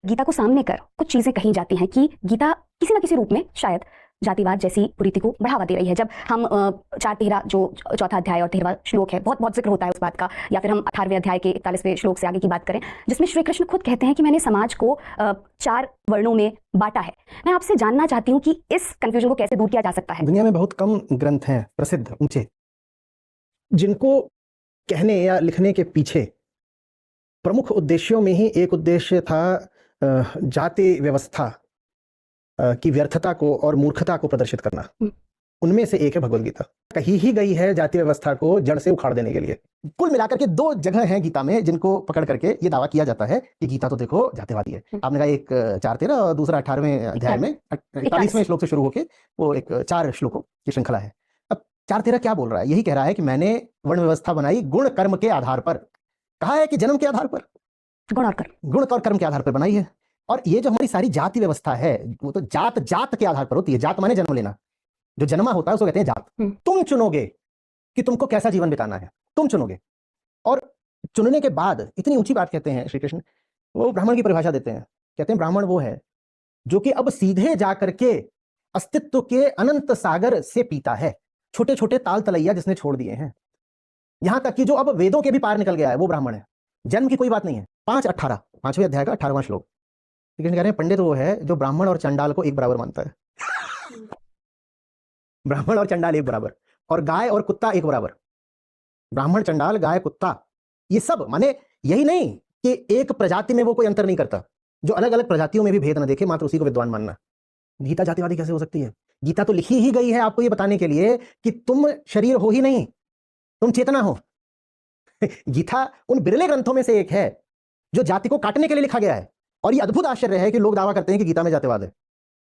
गीता को सामने कर कुछ चीजें कही जाती हैं कि गीता किसी न किसी रूप में शायद जातिवाद जैसी कुरीति को बढ़ावा दे रही है। जब हम चार तेरह जो चौथा अध्याय और 13वां श्लोक है, बहुत बहुत जिक्र होता है उस बात का, या फिर हम 18वें अध्याय के 41वें श्लोक से आगे की बात करें, जिसमें श्री कृष्ण खुद कहते हैं कि मैंने समाज को चार वर्णों में बांटा है। मैं आपसे जानना चाहती हूँ कि इस कंफ्यूजन को कैसे दूर किया जा सकता है। दुनिया में बहुत कम ग्रंथ हैं प्रसिद्ध ऊंचे जिनको कहने या लिखने के पीछे प्रमुख उद्देश्यों में ही एक उद्देश्य था जाति व्यवस्था की व्यर्थता को और मूर्खता को प्रदर्शित करना। उनमें से एक है भगवद गीता। कही ही गई है जाति व्यवस्था को जड़ से उखाड़ देने के लिए। कुल मिलाकर के दो जगह हैं गीता में जिनको पकड़ करके ये दावा किया जाता है कि गीता तो देखो जातिवादी है। आपने कहा एक 4-13 और दूसरा 18वें अध्याय में 41वें श्लोक से शुरू होकर वो एक 4 श्लोकों की श्रृंखला है। अब 4-13 क्या बोल रहा है? यही कह रहा है कि मैंने वर्ण व्यवस्था बनाई गुण कर्म के आधार पर। कहा है कि जन्म के आधार पर, गुण और कर्म के आधार पर बनाई है। और ये जो हमारी सारी जाति व्यवस्था है वो तो जात जात के आधार पर होती है। जात माने जन्म लेना, जो जन्मा होता है उसको कहते हैं जात। तुम चुनोगे कि तुमको कैसा जीवन बिताना है, तुम चुनोगे। और चुनने के बाद इतनी ऊंची बात कहते हैं श्री कृष्ण, वो ब्राह्मण की परिभाषा देते हैं। कहते हैं ब्राह्मण वो है जो कि अब सीधे जाकर के अस्तित्व के अनंत सागर से पीता है, छोटे छोटे ताल तलैया जिसने छोड़ दिए हैं, यहां तक कि जो अब वेदों के भी पार निकल गया है वो ब्राह्मण है। जन्म की कोई बात नहीं है। 5:18 5वें अध्याय का 18वां श्लोक। कह रहे हैं पंडित वो है जो ब्राह्मण और चंडाल को एक बराबर मानता है। ब्राह्मण और चंडाल एक बराबर, और गाय और कुत्ता एक बराबर। ब्राह्मण, चंडाल, गाय, कुत्ता, ये सब माने यही नहीं कि एक प्रजाति में वो कोई अंतर नहीं करता, जो अलग अलग प्रजातियों में भी भेद न देखे, मात्र उसी को विद्वान मानना। गीता जातिवादी कैसे हो सकती है? गीता तो लिखी ही गई है आपको ये बताने के लिए कि तुम शरीर हो ही नहीं, तुम चेतना हो। गीता उन बिरले ग्रंथों में से एक है जो जाति को काटने के लिए लिखा गया है। और ये अद्भुत आश्चर्य है कि लोग दावा करते हैं कि गीता में जातिवाद है।